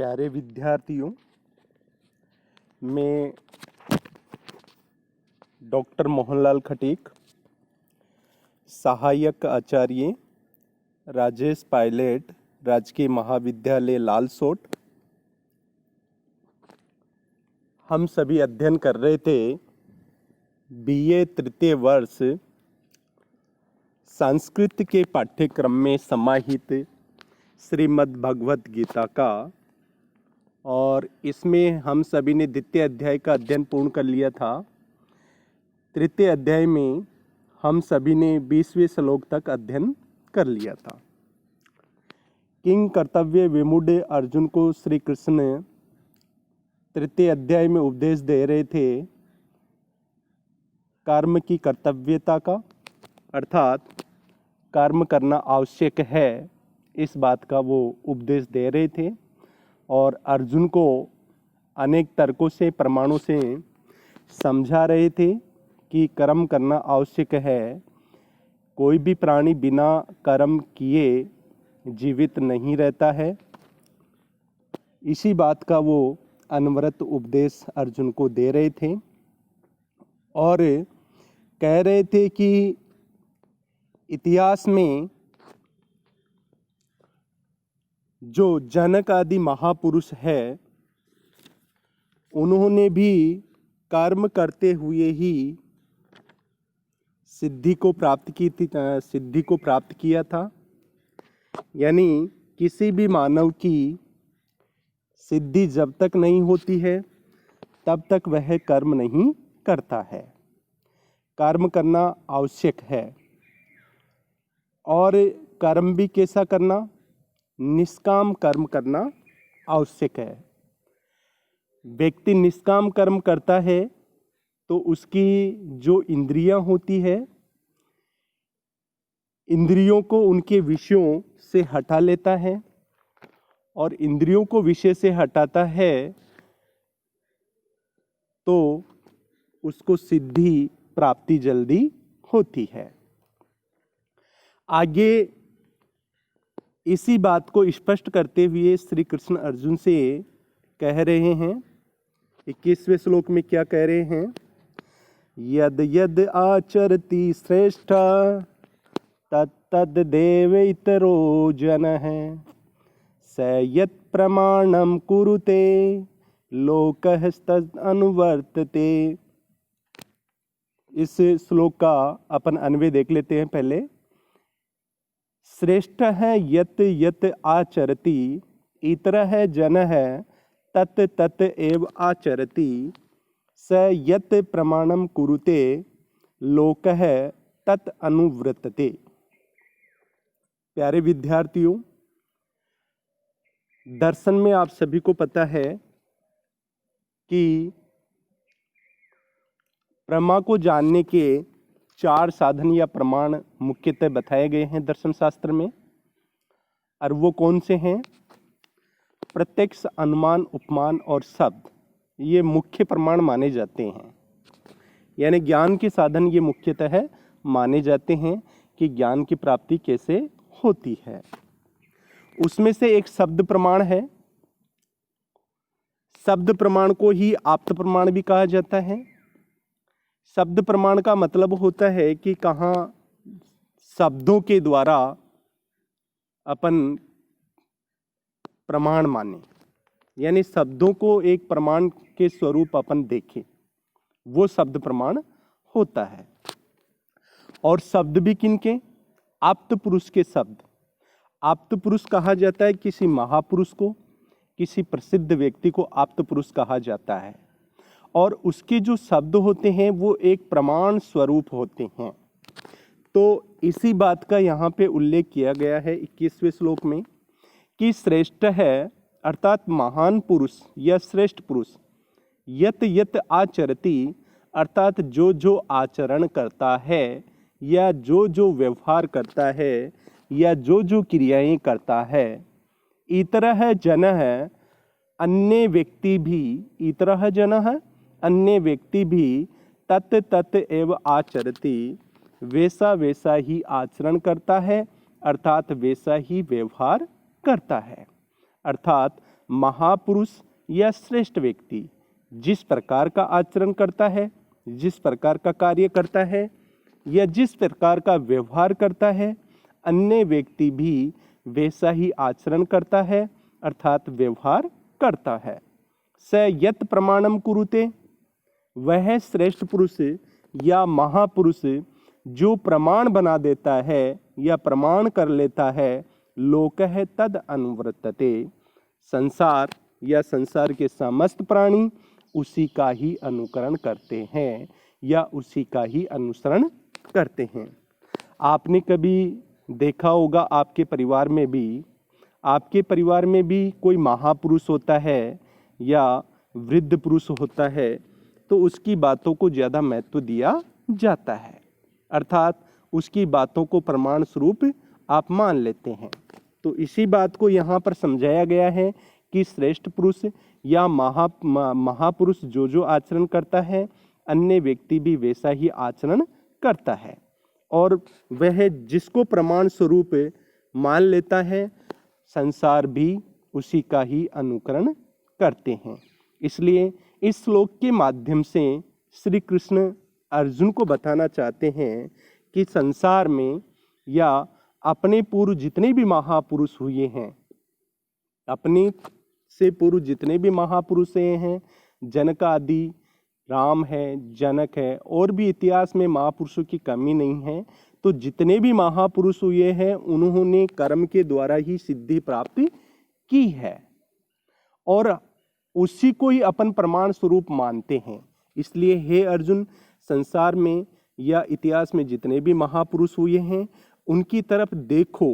प्यारे विद्यार्थियों, मैं डॉक्टर मोहनलाल खटीक, सहायक आचार्य राजेश पायलट, राजकीय महाविद्यालय लालसोट। हम सभी अध्ययन कर रहे थे बीए तृतीय वर्ष संस्कृत के पाठ्यक्रम में समाहित श्रीमद् भगवत गीता का, और इसमें हम सभी ने द्वितीय अध्याय का अध्ययन पूर्ण कर लिया था। तृतीय अध्याय में हम सभी ने 20वें श्लोक तक अध्ययन कर लिया था। किंग कर्तव्य विमूढ़ अर्जुन को श्री कृष्ण तृतीय अध्याय में उपदेश दे रहे थे कर्म की कर्तव्यता का, अर्थात कर्म करना आवश्यक है, इस बात का वो उपदेश दे रहे थे। और अर्जुन को अनेक तर्कों से, प्रमाणों से समझा रहे थे कि कर्म करना आवश्यक है। कोई भी प्राणी बिना कर्म किए जीवित नहीं रहता है। इसी बात का वो अनवरत उपदेश अर्जुन को दे रहे थे और कह रहे थे कि इतिहास में जो जनक आदि महापुरुष है, उन्होंने भी कर्म करते हुए ही सिद्धि को प्राप्त किया था। यानी किसी भी मानव की सिद्धि जब तक नहीं होती है तब तक वह कर्म नहीं करता है। कर्म करना आवश्यक है, और कर्म भी कैसा करना? निष्काम कर्म करना आवश्यक है। व्यक्ति निष्काम कर्म करता है तो उसकी जो इंद्रियां होती है, इंद्रियों को उनके विषयों से हटा लेता है, और इंद्रियों को विषय से हटाता है तो उसको सिद्धि प्राप्ति जल्दी होती है। आगे इसी बात को स्पष्ट करते हुए श्री कृष्ण अर्जुन से कह रहे हैं। 21वें श्लोक में क्या कह रहे हैं? यद यद आचरति श्रेष्ठ तत्तद देव इतरो जनः स यत् प्रमाणम कुरुते लोकस्तद अनुवर्तते। इस श्लोक का अपन अन्वय देख लेते हैं पहले। श्रेष्ठ है यत यत आचरति, इतरः जनः तत् तत् एव आचरति, स यत् प्रमाणम कुरुते लोकः तत् अनुवर्तते। प्यारे विद्यार्थियों, दर्शन में आप सभी को पता है कि प्रमा को जानने के 4 साधन या प्रमाण मुख्यतः बताए गए हैं दर्शन शास्त्र में। और वो कौन से हैं? प्रत्यक्ष, अनुमान, उपमान और शब्द, ये मुख्य प्रमाण माने जाते हैं। यानी ज्ञान के साधन ये मुख्यतः माने जाते हैं कि ज्ञान की प्राप्ति कैसे होती है। उसमें से एक शब्द प्रमाण है। शब्द प्रमाण को ही आप्त प्रमाण भी कहा जाता है। शब्द प्रमाण का मतलब होता है कि कहाँ शब्दों के द्वारा अपन प्रमाण माने, यानी शब्दों को एक प्रमाण के स्वरूप अपन देखें, वो शब्द प्रमाण होता है। और शब्द भी किनके? आप्त पुरुष के शब्द। आप्त पुरुष कहा जाता है किसी महापुरुष को, किसी प्रसिद्ध व्यक्ति को आप्त पुरुष कहा जाता है। और उसके जो शब्द होते हैं वो एक प्रमाण स्वरूप होते हैं। तो इसी बात का यहाँ पे उल्लेख किया गया है 21वें श्लोक में कि श्रेष्ठ है, अर्थात महान पुरुष या श्रेष्ठ पुरुष, यत यत आचरति, अर्थात जो जो आचरण करता है या जो जो व्यवहार करता है या जो जो क्रियाएं करता है, इतरः जनः, अन्य व्यक्ति भी, इतरः जनः, अन्य व्यक्ति भी तत् तत् एव आचरति, वैसा वैसा ही आचरण करता है, अर्थात वैसा ही व्यवहार करता है। अर्थात महापुरुष या श्रेष्ठ व्यक्ति जिस प्रकार का आचरण करता है, जिस प्रकार का कार्य करता है या जिस प्रकार का व्यवहार करता है, अन्य व्यक्ति भी वैसा ही आचरण करता है अर्थात व्यवहार करता है। स यत् प्रमाणम कुरुते, वह श्रेष्ठ पुरुष या महापुरुष जो प्रमाण बना देता है या प्रमाण कर लेता है, लोकः तद अनुवर्तते, संसार या संसार के समस्त प्राणी उसी का ही अनुकरण करते हैं या उसी का ही अनुसरण करते हैं। आपने कभी देखा होगा आपके परिवार में भी कोई महापुरुष होता है या वृद्ध पुरुष होता है तो उसकी बातों को ज़्यादा महत्व दिया जाता है, अर्थात उसकी बातों को प्रमाण स्वरूप आप मान लेते हैं। तो इसी बात को यहाँ पर समझाया गया है कि श्रेष्ठ पुरुष या महापुरुष जो आचरण करता है, अन्य व्यक्ति भी वैसा ही आचरण करता है और वह जिसको प्रमाण स्वरूप मान लेता है, संसार भी उसी का ही अनुकरण करते हैं। इसलिए इस श्लोक के माध्यम से श्री कृष्ण अर्जुन को बताना चाहते हैं कि संसार में या अपने पूर्व जितने भी महापुरुष हुए हैं, अपने से पूर्व जितने भी महापुरुष हैं, जनक आदि, राम है, जनक है, और भी इतिहास में महापुरुषों की कमी नहीं है। तो जितने भी महापुरुष हुए हैं उन्होंने कर्म के द्वारा ही सिद्धि प्राप्त की है और उसी को ही अपन प्रमाण स्वरूप मानते हैं। इसलिए हे अर्जुन, संसार में या इतिहास में जितने भी महापुरुष हुए हैं उनकी तरफ देखो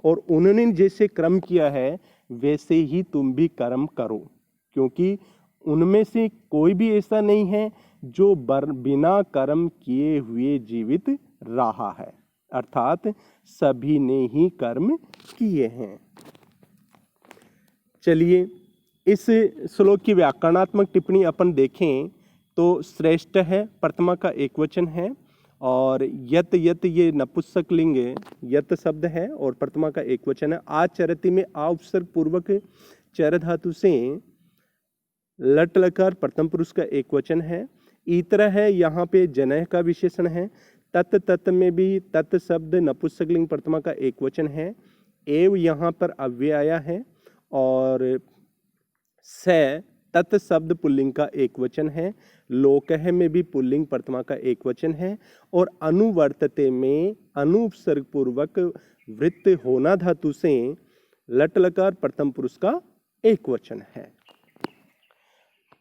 और उन्होंने जैसे कर्म किया है वैसे ही तुम भी कर्म करो, क्योंकि उनमें से कोई भी ऐसा नहीं है जो बिना कर्म किए हुए जीवित रहा है, अर्थात सभी ने ही कर्म किए हैं। चलिए इस श्लोक की व्याकरणात्मक टिप्पणी अपन देखें तो श्रेष्ठ है, प्रथमा का एक वचन है, और यत ये नपुंसक लिंग यत शब्द है और प्रथमा का एक वचन है। आचरति में आ उपसर्ग पूर्वक चर धातु से लट लकार प्रथम पुरुष का एक वचन है। इतर है यहाँ पे जनह का विशेषण है। तत् में भी तत् शब्द नपुंसक लिंग प्रथमा का एक वचन है। एव यहाँ पर अव्यय आया है और स तत् शब्द पुल्लिंग का एक वचन है। लोकह में भी पुल्लिंग प्रथमा का एक वचन है और अनुवर्तते में अनुपसर्ग पूर्वक वृत्त होना धातु से लट लकार प्रथम पुरुष का एक वचन है।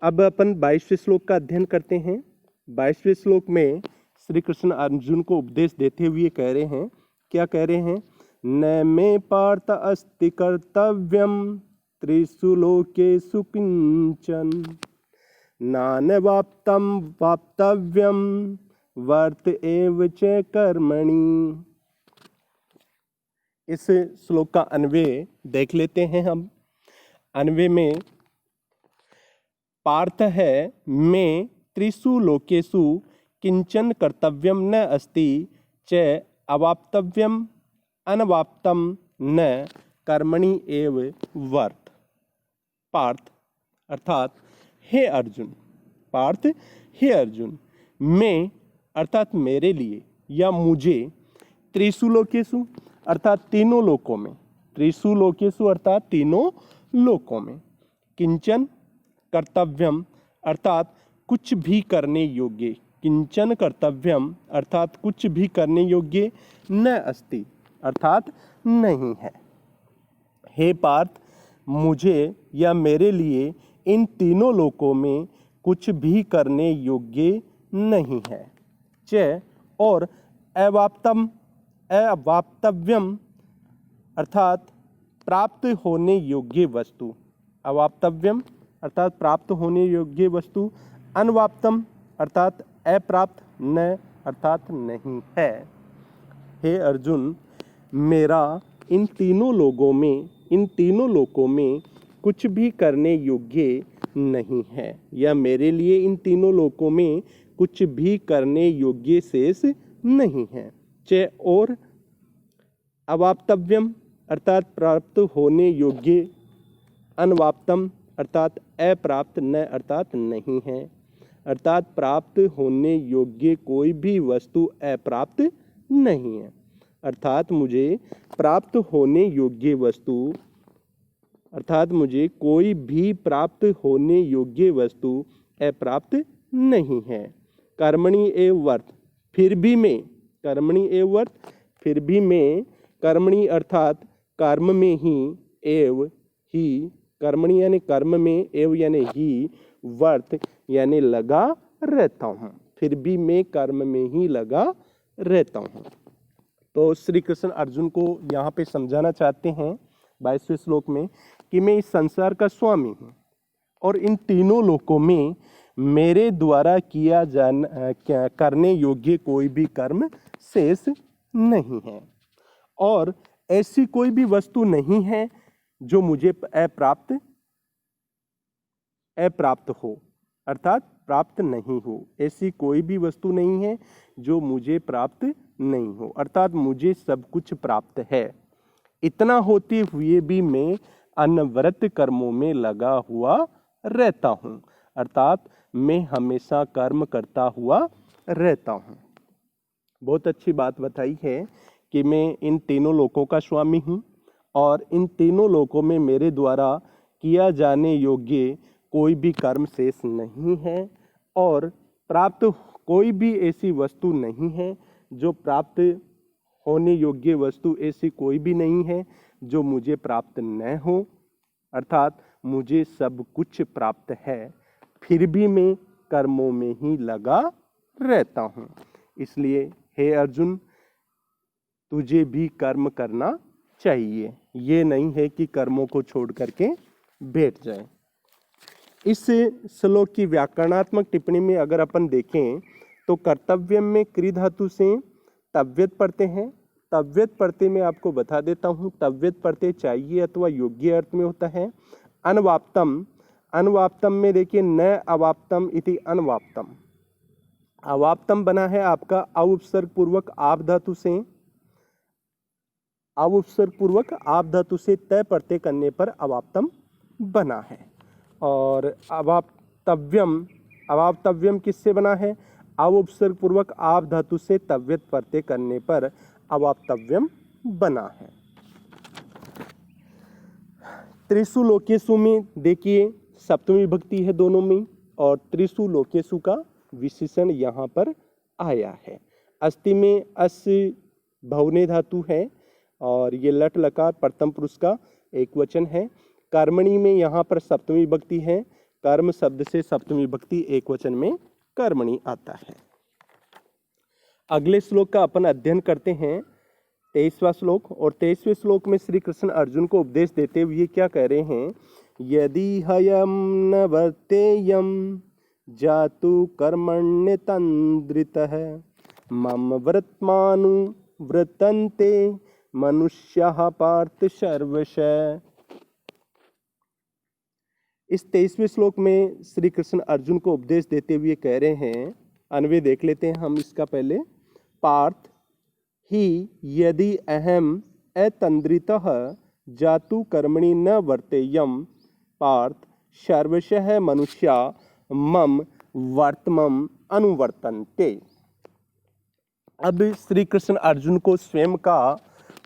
अब अपन 22वें श्लोक का अध्ययन करते हैं। 22वें श्लोक में श्री कृष्ण अर्जुन को उपदेश देते हुए कह रहे हैं, क्या कह रहे हैं? न मे पार्थ अस्ति कर्तव्यम त्रिषु लोकेषु किंचन नानवाप्तं वाप्तव्यं वर्त एव च कर्मणि। इस श्लोक का अन्वय देख लेते हैं हम। अन्वय में पार्थ है मैं त्रिषु लोकेषु किंचन कर्तव्यम न अस्ति च अवाप्तव्यम अनवाप्तम न कर्मणि एव वर्त। पार्थ अर्थात हे अर्जुन, पार्थ हे अर्जुन, मैं अर्थात मेरे लिए या मुझे त्रिषु लोकेषु अर्थात तीनों लोकों में, त्रिषु लोकेषु अर्थात तीनों लोकों में, किंचन कर्तव्यम अर्थात कुछ भी करने योग्य, किंचन कर्तव्यम अर्थात कुछ भी करने योग्य, न अस्ति अर्थात नहीं है। हे पार्थ, मुझे या मेरे लिए इन तीनों लोकों में कुछ भी करने योग्य नहीं है। च और अवाप्तव्यम अर्थात प्राप्त होने योग्य वस्तु, अवाप्तव्यम अर्थात प्राप्त होने योग्य वस्तु, अनवाप्तम अर्थात अप्राप्त, न अर्थात नहीं है। हे अर्जुन, मेरा इन तीनों लोकों में कुछ भी करने योग्य नहीं है या मेरे लिए इन तीनों लोकों में कुछ भी करने योग्य शेष नहीं है। च और अवाप्तव्यम अर्थात प्राप्त होने योग्य अनवाप्तम अर्थात अप्राप्त, न अर्थात नहीं है, अर्थात प्राप्त होने योग्य कोई भी वस्तु अप्राप्त नहीं है। अर्थात मुझे प्राप्त होने योग्य वस्तु, अर्थात मुझे कोई भी प्राप्त होने योग्य वस्तु अप्राप्त नहीं है। कर्मणि एव वर्त, फिर भी मैं, कर्मणि एव वर्त, फिर भी मैं, कर्मणि अर्थात कर्म में ही, एव ही, कर्मणि यानी कर्म में, एव यानी ही, वर्त यानी लगा रहता हूँ, फिर भी मैं कर्म में ही लगा रहता हूँ। तो श्री कृष्ण अर्जुन को यहाँ पे समझाना चाहते हैं 22वें श्लोक में कि मैं इस संसार का स्वामी हूँ और इन तीनों लोकों में मेरे द्वारा करने योग्य कोई भी कर्म शेष नहीं है और ऐसी कोई भी वस्तु नहीं है जो मुझे अप्राप्त हो, अर्थात प्राप्त नहीं हो। ऐसी कोई भी वस्तु नहीं है जो मुझे प्राप्त नहीं हो, अर्थात मुझे सब कुछ प्राप्त है। इतना होते हुए भी मैं अनवरत कर्मों में लगा हुआ रहता हूँ, अर्थात मैं हमेशा कर्म करता हुआ रहता हूँ। बहुत अच्छी बात बताई है कि मैं इन तीनों लोकों का स्वामी हूँ और इन तीनों लोकों में मेरे द्वारा किया जाने योग्य कोई भी कर्म शेष नहीं है और प्राप्त कोई भी ऐसी वस्तु नहीं है जो प्राप्त होने योग्य वस्तु, ऐसी कोई भी नहीं है जो मुझे प्राप्त न हो, अर्थात मुझे सब कुछ प्राप्त है, फिर भी मैं कर्मों में ही लगा रहता हूँ। इसलिए हे अर्जुन, तुझे भी कर्म करना चाहिए, ये नहीं है कि कर्मों को छोड़ करके बैठ जाए। इस श्लोक की व्याकरणात्मक टिप्पणी में अगर अपन देखें तो कर्तव्यम में क्री धातु से तव्यत प्रत्यय हैं। तव्यत प्रत्यय में आपको बता देता हूँ, तव्यत प्रत्यय चाहिए अथवा योग्य अर्थ में होता है। अनवाप्तम, अनवाप्तम में देखिए न अवाप्तम इति अनवाप्तम, अवाप्तम बना है आपका अवउपसर्ग पूर्वक आप धातु से, अवउपसर्ग पूर्वक आप धातु से तय प्रत्यय करने पर अवाप्तम बना है। और अवाप्तव्यम, अवाप्तव्यम किससे बना है? अवउपसर्ग पूर्वक आप धातु से तव्यत प्रत्यय करने पर अवाप्तव्यम बना है। त्रिषु लोकेषु में देखिए सप्तमी विभक्ति है दोनों में और त्रिषु लोकेषु का विशेषण यहाँ पर आया है। अस्ति में अस भवने धातु है और ये लट लकार प्रथम पुरुष का एक वचन है। कर्मणि में यहाँ पर सप्तमी विभक्ति है, कर्म शब्द से सप्तमी विभक्ति एक वचन में कर्मणि आता है। अगले श्लोक का अपन अध्ययन करते हैं 23वां श्लोक। और 23वें श्लोक में श्री कृष्ण अर्जुन को उपदेश देते हुए क्या कह रहे हैं? यदि हयम न वर्तेयम जातु कर्मण्यतन्द्रितः मम व्रतमानु व्रतन्ते मनुष्यः पार्थ सर्वशः। इस 23वें श्लोक में श्री कृष्ण अर्जुन को उपदेश देते हुए कह रहे हैं, अन्वय देख लेते हैं हम इसका पहले। पार्थ ही यदि अहम अतन्द्रितः जातु कर्मणि न वर्तेयम पार्थ सर्वशः मनुष्या मम वर्तमम अनुवर्तन्ते। अब श्री कृष्ण अर्जुन को स्वयं का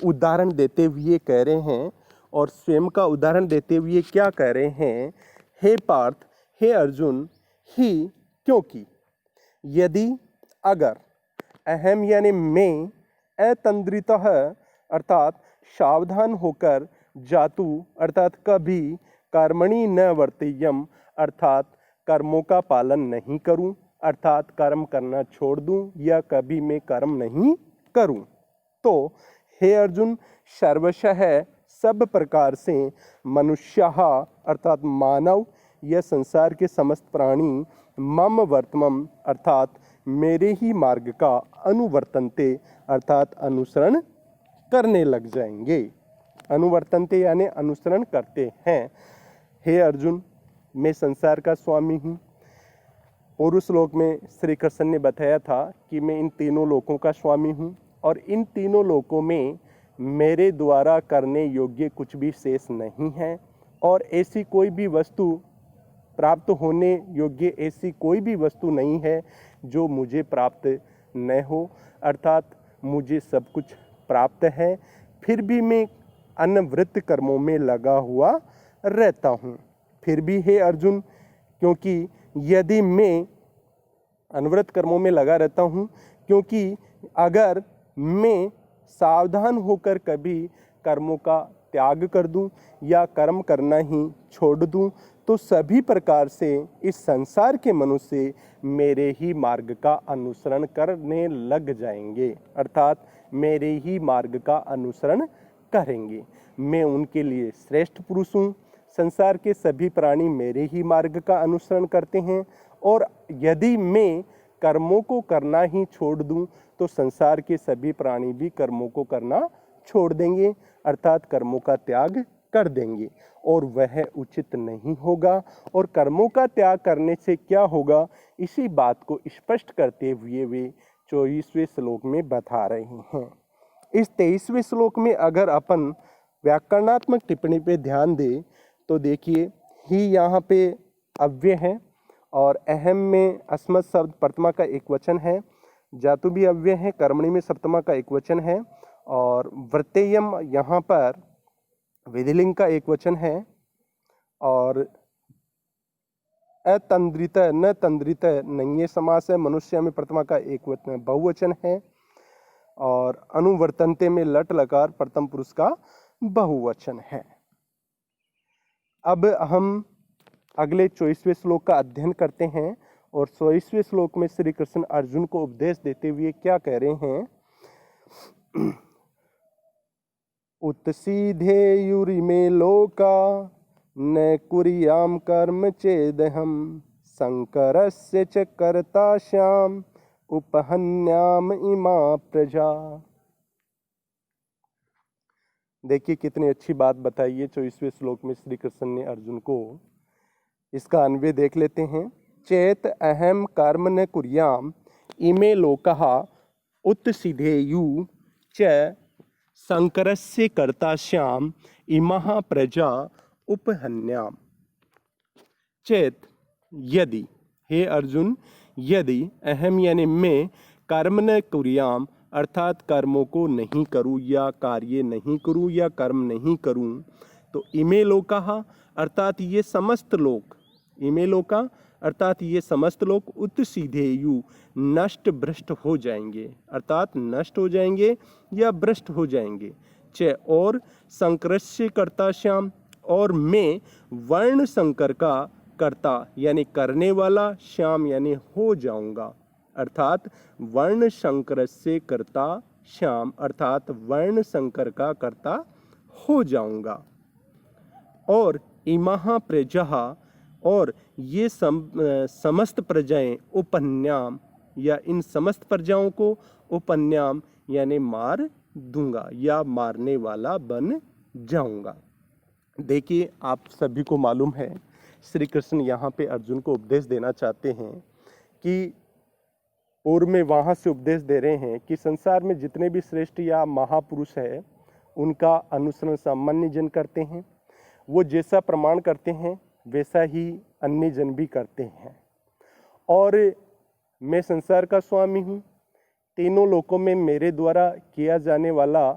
उदाहरण देते हुए कह रहे हैं और स्वयं का उदाहरण देते हुए क्या कह रहे हैं? हे पार्थ, हे अर्जुन, ही क्योंकि, यदि अगर, अहम यानी मैं, अतन्द्रितः अर्थात सावधान होकर, जातु अर्थात कभी, कर्मणि न वर्तेयम अर्थात कर्मों का पालन नहीं करूं, अर्थात कर्म करना छोड़ दूं या कभी मैं कर्म नहीं करूं, तो हे अर्जुन, सर्वशः सब प्रकार से, मनुष्यः अर्थात मानव या संसार के समस्त प्राणी, मम वर्तमम अर्थात मेरे ही मार्ग का अनुवर्तनते अर्थात अनुसरण करने लग जाएंगे। अनुवर्तनते यानी अनुसरण करते हैं। हे अर्जुन, मैं संसार का स्वामी हूँ। पूर्व श्लोक में श्री कृष्ण ने बताया था कि मैं इन तीनों लोकों का स्वामी हूँ और इन तीनों लोकों में मेरे द्वारा करने योग्य कुछ भी शेष नहीं है और ऐसी कोई भी वस्तु प्राप्त होने योग्य ऐसी कोई भी वस्तु नहीं है जो मुझे प्राप्त न हो, अर्थात मुझे सब कुछ प्राप्त है, फिर भी मैं अनवृत्त कर्मों में लगा हुआ रहता हूँ। फिर भी हे अर्जुन, क्योंकि यदि मैं अनवृत्त कर्मों में लगा रहता हूँ, क्योंकि अगर मैं सावधान होकर कभी कर्मों का त्याग कर दूं या कर्म करना ही छोड़ दूं, तो सभी प्रकार से इस संसार के मनुष्य मेरे ही मार्ग का अनुसरण करने लग जाएंगे, अर्थात मेरे ही मार्ग का अनुसरण करेंगे। मैं उनके लिए श्रेष्ठ पुरुष हूँ। संसार के सभी प्राणी मेरे ही मार्ग का अनुसरण करते हैं, और यदि मैं कर्मों को करना ही छोड़ दूं तो संसार के सभी प्राणी भी कर्मों को करना छोड़ देंगे, अर्थात कर्मों का त्याग कर देंगे, और वह उचित नहीं होगा। और कर्मों का त्याग करने से क्या होगा, इसी बात को स्पष्ट करते हुए वे 24वें श्लोक में बता रहे हैं। इस 23वें श्लोक में अगर अपन व्याकरणात्मक टिप्पणी पे ध्यान दें तो देखिए, ही यहाँ पे अव्यय है, और अहम में अस्मत् शब्द प्रथमा का एक वचन है, जातु भी अव्यय है, कर्मणि में सप्तमा का एक वचन है, और वृत्तेयम यहाँ पर विधिलिंग का एक वचन है, और अतंद्रित न तंद्रित नंगे समास है, मनुष्य में प्रथमा का एक वचन बहुवचन है, और अनुवर्तनते में लट लकार प्रथम पुरुष का बहुवचन है। अब हम अगले 24वें श्लोक का अध्ययन करते हैं, और 24वें श्लोक में श्री कृष्ण अर्जुन को उपदेश देते हुए क्या कह रहे हैं, उत्सीधेयुरिमे लोका न कुर्याम कर्म चेदहम शंकरस्य च कर्ताश्याम उपहन्याम इमा प्रजा। देखिए कितनी अच्छी बात बताई है 24वें श्लोक में श्री कृष्ण ने अर्जुन को। इसका अन्वय देख लेते हैं। चेत अहम कर्म न कुर्याम इमे लोकः उत्सीधेयु च शंकरस्य कर्ताश्याम इमः प्रजा उपहन्याम। चेत यदि, हे अर्जुन, यदि अहम यानी मैं कर्म न कुर्याम अर्थात कर्मों को नहीं करूँ या कार्य नहीं करूँ या कर्म नहीं करूँ, तो इमे लोकः अर्थात ये समस्त लोक, इमे लोका अर्थात ये समस्त लोक उत्सीधेयु नष्ट भ्रष्ट हो जाएंगे, अर्थात नष्ट हो जाएंगे या भ्रष्ट हो जाएंगे। च और संकरस्य कर्ता श्याम, और मैं वर्ण संकर का कर्ता यानी करने वाला, श्याम यानी हो जाऊंगा, अर्थात वर्ण संकर से कर्ता श्याम अर्थात वर्ण संकर का कर्ता हो जाऊंगा। और इमहा प्रजा, और ये समस्त प्रजाएं उपन्याम या इन समस्त प्रजाओं को उपन्याम यानी मार दूंगा या मारने वाला बन जाऊंगा। देखिए आप सभी को मालूम है श्री कृष्ण यहाँ पे अर्जुन को उपदेश देना चाहते हैं कि पूर्व में वहाँ से उपदेश दे रहे हैं कि संसार में जितने भी श्रेष्ठ या महापुरुष है उनका अनुसरण सामान्य जन करते हैं, वो जैसा प्रमाण करते हैं वैसा ही अन्य जन भी करते हैं। और मैं संसार का स्वामी हूँ, तीनों लोकों में मेरे द्वारा किया जाने वाला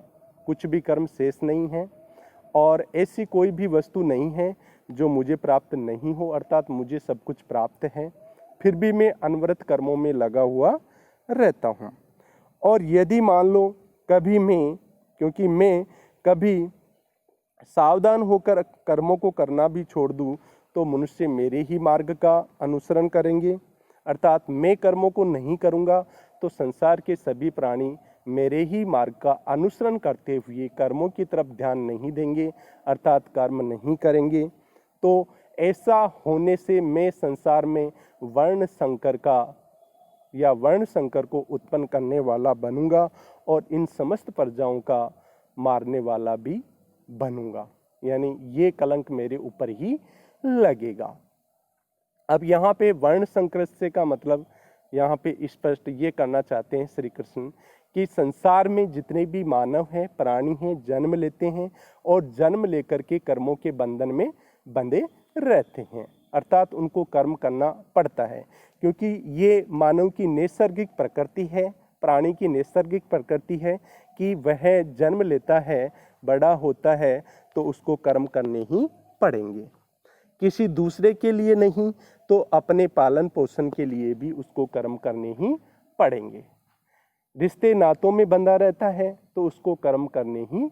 कुछ भी कर्म शेष नहीं है, और ऐसी कोई भी वस्तु नहीं है जो मुझे प्राप्त नहीं हो, अर्थात मुझे सब कुछ प्राप्त है, फिर भी मैं अनवरत कर्मों में लगा हुआ रहता हूँ। और यदि मान लो कभी मैं, क्योंकि मैं कभी सावधान होकर कर्मों को करना भी छोड़ दूँ तो मनुष्य मेरे ही मार्ग का अनुसरण करेंगे, अर्थात मैं कर्मों को नहीं करूँगा तो संसार के सभी प्राणी मेरे ही मार्ग का अनुसरण करते हुए कर्मों की तरफ ध्यान नहीं देंगे, अर्थात कर्म नहीं करेंगे। तो ऐसा होने से मैं संसार में वर्ण संकर का या वर्ण संकर को उत्पन्न करने वाला बनूंगा और इन समस्त प्रजाओं का मारने वाला भी बनूंगा, यानी ये कलंक मेरे ऊपर ही लगेगा। अब यहाँ पे वर्ण संकृष्य का मतलब यहाँ पे स्पष्ट ये करना चाहते हैं श्री कृष्ण कि संसार में जितने भी मानव हैं, प्राणी हैं, जन्म लेते हैं और जन्म लेकर के कर्मों के बंधन में बंधे रहते हैं, अर्थात उनको कर्म करना पड़ता है, क्योंकि ये मानव की नैसर्गिक प्रकृति है, प्राणी की नैसर्गिक प्रकृति है कि वह जन्म लेता है, बड़ा होता है तो उसको कर्म करने ही पड़ेंगे, किसी दूसरे के लिए नहीं तो अपने पालन पोषण के लिए भी उसको कर्म करने ही पड़ेंगे। रिश्ते नातों में बंधा रहता है तो उसको कर्म करने ही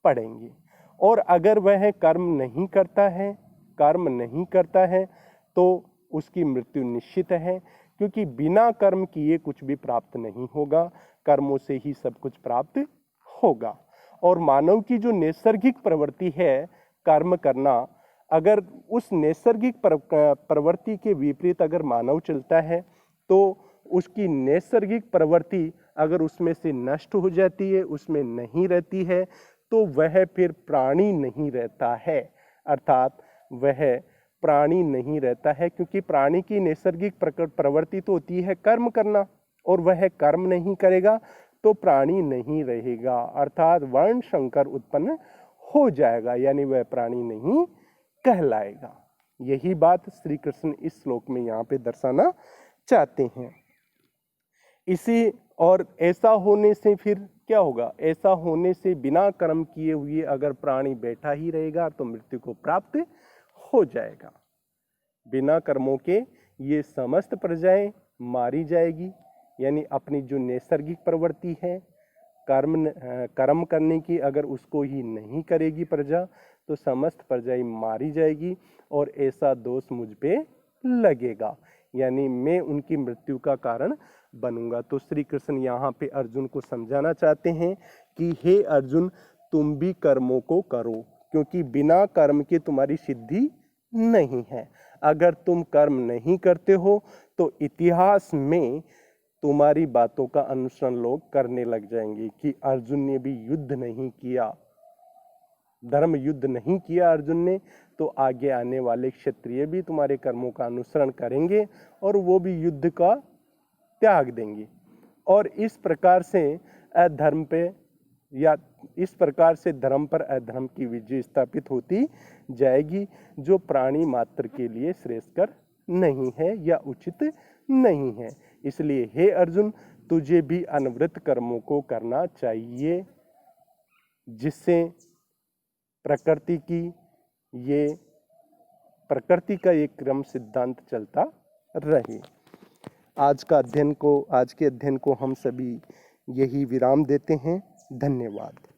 पड़ेंगे, और अगर वह कर्म नहीं करता है तो उसकी मृत्यु निश्चित है, क्योंकि बिना कर्म किए कुछ भी प्राप्त नहीं होगा, कर्मों से ही सब कुछ प्राप्त होगा। और मानव की जो नैसर्गिक प्रवृत्ति है कर्म करना, अगर उस नैसर्गिक प्रवृत्ति के विपरीत अगर मानव चलता है तो उसकी नैसर्गिक प्रवृत्ति अगर उसमें से नष्ट हो जाती है, उसमें नहीं रहती है, तो वह फिर प्राणी नहीं रहता है, अर्थात वह प्राणी नहीं रहता है, क्योंकि प्राणी की नैसर्गिक प्रवृत्ति तो होती है कर्म करना, और वह कर्म नहीं करेगा तो प्राणी नहीं रहेगा, अर्थात वर्ण संकर उत्पन्न हो जाएगा, यानी वह प्राणी नहीं कहलाएगा। यही बात श्री कृष्ण इस श्लोक में यहाँ पे दर्शाना चाहते हैं। इसी और ऐसा होने से फिर क्या होगा, ऐसा होने से बिना कर्म किए हुए अगर प्राणी बैठा ही रहेगा तो मृत्यु को प्राप्त हो जाएगा। बिना कर्मों के ये समस्त प्रजाएं मारी जाएगी, यानी अपनी जो नैसर्गिक प्रवृत्ति है कर्म करने की, अगर उसको ही नहीं करेगी प्रजा तो समस्त प्रजाएं मारी जाएगी, और ऐसा दोष मुझ पे लगेगा, यानी मैं उनकी मृत्यु का कारण बनूंगा। तो श्री कृष्ण यहाँ पे अर्जुन को समझाना चाहते हैं कि हे अर्जुन, तुम भी कर्मों को करो, क्योंकि बिना कर्म के तुम्हारी सिद्धि नहीं है। अगर तुम कर्म नहीं करते हो तो इतिहास में तुम्हारी बातों का अनुसरण लोग करने लग जाएंगे कि अर्जुन ने भी युद्ध नहीं किया, धर्म युद्ध नहीं किया अर्जुन ने, तो आगे आने वाले क्षत्रिय भी तुम्हारे कर्मों का अनुसरण करेंगे और वो भी युद्ध का त्याग देंगे, और इस प्रकार से अधर्म पे या इस प्रकार से धर्म पर अधर्म की विजय स्थापित होती जाएगी, जो प्राणी मात्र के लिए श्रेयस्कर नहीं है या उचित नहीं है। इसलिए हे अर्जुन, तुझे भी अनवृत कर्मों को करना चाहिए, जिससे प्रकृति का एक क्रम सिद्धांत चलता रहे। आज के अध्ययन को हम सभी यही विराम देते हैं। धन्यवाद।